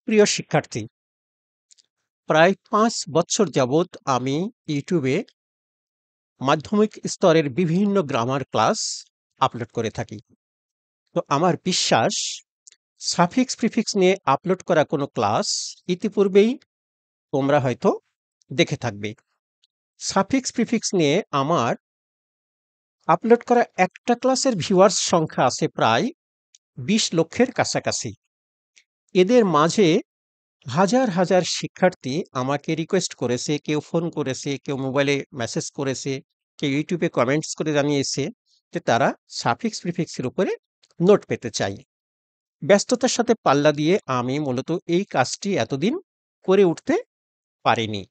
প্রিয় শিক্ষার্থী, প্রায় ৫ বছর যাবৎ আমি ইউটিউবে মাধ্যমিক স্তরের বিভিন্ন গ্রামার ক্লাস আপলোড করে থাকি। তো আমার বিশ্বাস সাফিক্স প্রিফিক্স নিয়ে আপলোড করা কোনো ক্লাস ইতিপূর্বেই তোমরা হয়তো দেখে থাকবে। সাফিক্স প্রিফিক্স নিয়ে আমার আপলোড করা একটা ক্লাসের ভিউয়ার্স সংখ্যা আছে প্রায় ২০ লক্ষের কাছাকাছি। এদের মাঝে হাজার হাজার শিক্ষার্থী আমাকে রিকোয়েস্ট করেছে, কেউ ফোন করেছে, কেউ মোবাইলে মেসেজ করেছে, কেউ ইউটিউবে কমেন্টস করে জানিয়েছে যে তারা সাফিক্স প্রিফিক্সের উপরে নোট পেতে চাই। ব্যস্ততার সাথে পাল্লা দিয়ে আমি মূলত এই কাজটি এতদিন করে উঠতে পারিনি।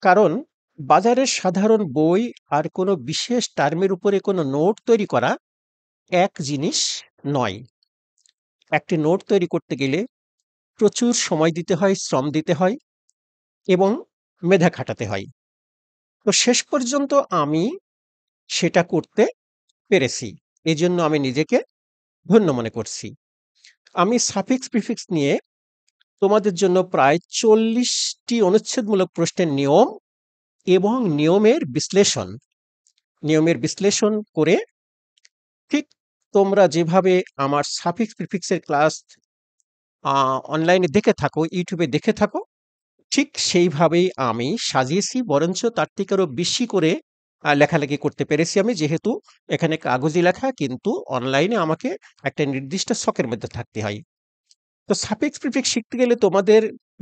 কারণ বাজারের সাধারণ বই আর কোনো বিশেষ টার্মের উপরে কোনো নোট তৈরি করা এক জিনিস নয়। একটি নোট তৈরি করতে গেলে প্রচুর সময় দিতে হয়, শ্রম দিতে হয় এবং মেধা খাটাতে হয়। তো শেষ পর্যন্ত আমি সেটা করতে পেরেছি। এজন্য আমি নিজেকে ধন্য মনে করছি। আমি সাফিক্স প্রিফিক্স নিয়ে তোমাদের জন্য প্রায় ৪০ টি অনুচ্ছেদমূলক প্রশ্নের নিয়ম এবং নিয়মের বিশ্লেষণ করে ঠিক তোমরা যেভাবে আমার সাফিক্স প্রিফিক্সের ক্লাস অনলাইনে দেখে থাকো, ইউটিউবে দেখে থাকো, ঠিক সেইভাবেই আমি সাজিয়েছি, বরঞ্চ তার থেকে আরো বেশি করে লেখালেখি করতে পেরেছি আমি, যেহেতু এখানে কাগজে লেখা কিন্তু অনলাইনে আমাকে একটা নির্দিষ্ট ছকের মধ্যে থাকতে হয়। তো সাফিক্স প্রিফিক্স শিখতে গেলে তোমাদের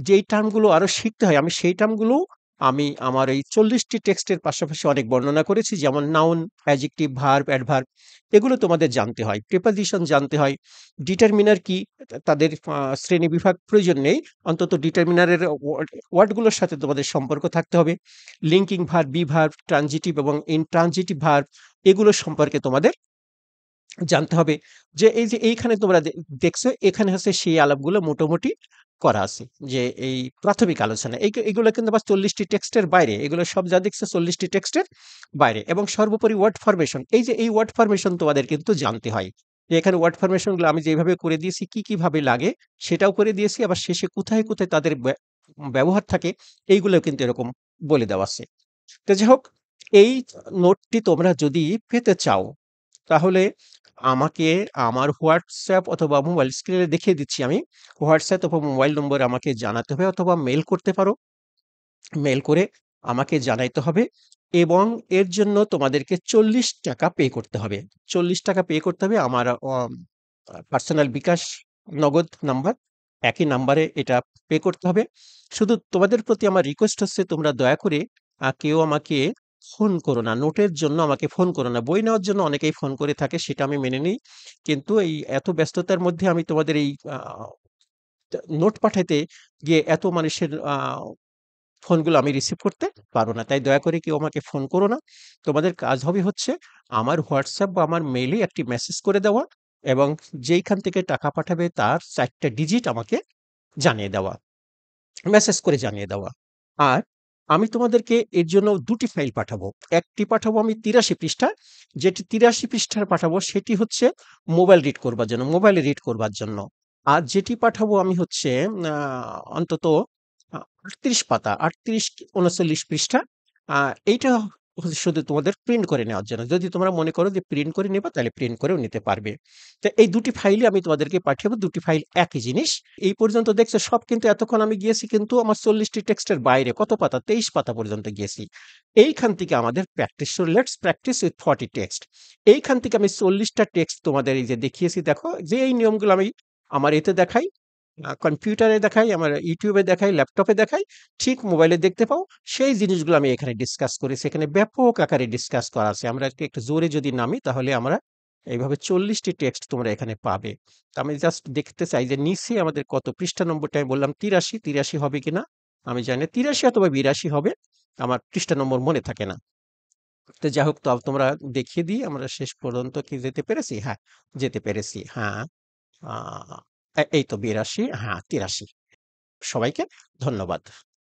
যেই টার্মগুলো আরো শিখতে হয়, আমি সেই টার্মগুলো আমি আমার এই ৪০ টি টেক্সটের পাশাপাশি অনেক বর্ণনা করেছি। যেমন নাউন, অ্যাডজেক্টিভ, ভার্ব, অ্যাডভার্ব এগুলো তোমাদের জানতে হয়। প্রিপোজিশন জানতে হয়। ডিটারমিনার কি? তাদের শ্রেণীবিভাগ প্রয়োজন নেই। অন্তত ডিটারমিনারের ওয়ার্ডগুলোর সাথে তোমাদের সম্পর্ক থাকতে হবে। Linking verb, be verb, transitive এবং ইনট্রানজিটিভ ভার্ব এগুলো সম্পর্কে তোমাদের জানতে হবে। যে এই যে এইখানে তোমরা দেখছো, এখানে হচ্ছে সেই আলাপগুলো মোটামুটি করা আছে। যে এই প্রাথমিক আলোচনা এইগুলো কিন্তু আবার ৪০ টি টেক্সটের বাইরে। এগুলো সব যা দেখছো ৪০ টি টেক্সটের বাইরে। এবং সর্বোপরি ওয়ার্ড ফরমেশন। এই যে এই ওয়ার্ড ফরমেশন তোমাদের কিন্তু জানতে হয়। যে এখানে ওয়ার্ড ফরমেশন গুলো আমি যেভাবে করে দিয়েছি, কি কিভাবে লাগে সেটাও করে দিয়েছি। আবার শেষে কোথায় কোথায় তাদের ব্যবহার থাকে এইগুলো কিন্তু এরকম বলে দেওয়া আছে। তো যাই হোক, এই নোটটি তোমরা যদি পেতে চাও তাহলে আমাকে আমার হোয়াটসঅ্যাপ অথবা মোবাইল স্ক্রিনে দেখিয়ে দিচ্ছি আমি। হোয়াটসঅ্যাপ অথবা মোবাইল নম্বর আমাকে জানাতে হবে, অথবা মেইল করতে পারো। মেইল করে আমাকে জানাইতে হবে এবং এর জন্য তোমাদেরকে ৳৪০ পে করতে হবে। ৳৪০ পে করতে হবে আমার পার্সোনাল বিকাশ নগদ নাম্বার। একই নাম্বারে এটা পে করতে হবে। শুধু তোমাদের প্রতি আমার রিকোয়েস্ট হচ্ছে তোমরা দয়া করে কেউ আমাকে ফোন করো না। নোটের জন্য আমাকে ফোন করো না। বই নেওয়ার জন্য অনেকেই ফোন করে থাকে, সেটা আমি মেনে নিই। কিন্তু এই এত ব্যস্ততার মধ্যে আমি তোমাদের এই নোট পাঠাইতে গিয়ে এত মানুষের ফোনগুলো আমি রিসিভ করতে পারব না। তাই দয়া করে কেউ আমাকে ফোন করো না। তোমাদের কাজ হবে হচ্ছে আমার হোয়াটসঅ্যাপ বা আমার মেইলে একটি মেসেজ করে দেওয়া এবং যেইখান থেকে টাকা পাঠাবে তার ৪ টা ডিজিট আমাকে জানিয়ে দেওয়া। মেসেজ করে জানিয়ে দেওয়া। আর আমি তোমাদেরকে এর জন্য ২ টি ফাইল পাঠাবো। একটি পাঠাবো আমি ৮৩ পৃষ্ঠা, যেটি ৮৩ পৃষ্ঠার পাঠাবো সেটি হচ্ছে মোবাইলে রিড করবার জন্য। আর যেটি পাঠাবো আমি হচ্ছে আ অন্তত ৩৮ পাতা, ৩৮-৩৯ পৃষ্ঠা। আ এইটা হচ্ছে শুধু তোমাদের প্রিন্ট করে নেওয়ার জন্য। যদি তোমরা মনে করো যে প্রিন্ট করে নিবা, তাহলে প্রিন্ট করেও নিতে পারবে। তো এই ২ টি ফাইলই আমি তোমাদেরকে পাঠাবো। ২ টি ফাইল একই জিনিস। এই পর্যন্ত দেখছো সব কিন্তু এতক্ষণ আমি গিয়েছি কিন্তু আমার ৪০ টি টেক্সটের বাইরে। কত পাতা? ২৩ পাতা পর্যন্ত গিয়েছি। এইখান থেকে আমাদের প্র্যাকটিস শুরু। Let's practice with 40 text. এইখান থেকে আমি ৪০ টা টেক্সট তোমাদের এই যে দেখিয়েছি, দেখো যে এই নিয়মগুলো আমি আমার এতে দেখাই, কম্পিউটারে দেখাই, আমার YouTube এ দেখাই, ল্যাপটপে দেখাই, ঠিক মোবাইলে দেখতে পাও। সেই জিনিসগুলো আমি এখানে ডিসকাস করেছি। এখানে ব্যাপক আকারে ডিসকাস করা আছে। আমরা একটু জোরে যদি নামি তাহলে আমরা এইভাবে ৪০ টি টেক্সট তোমরা এখানে পাবে। তো আমি জাস্ট দেখতে চাই যে নিচে আমাদের কত পৃষ্ঠা নম্বরটা আমি বললাম ৮৩, ৮৩ হবে কিনা আমি জানি না। ৮৩ অথবা ৮২ হবে। আমার পৃষ্ঠা নম্বর মনে থাকে না। তো যাই হোক, তো তোমরা দেখিয়ে দিই আমরা শেষ পর্যন্ত কি যেতে পেরেছি? হ্যাঁ, যেতে পেরেছি। হ্যাঁ, আ এই তো ৮২, হ্যাঁ ৮৩। সবাইকে ধন্যবাদ।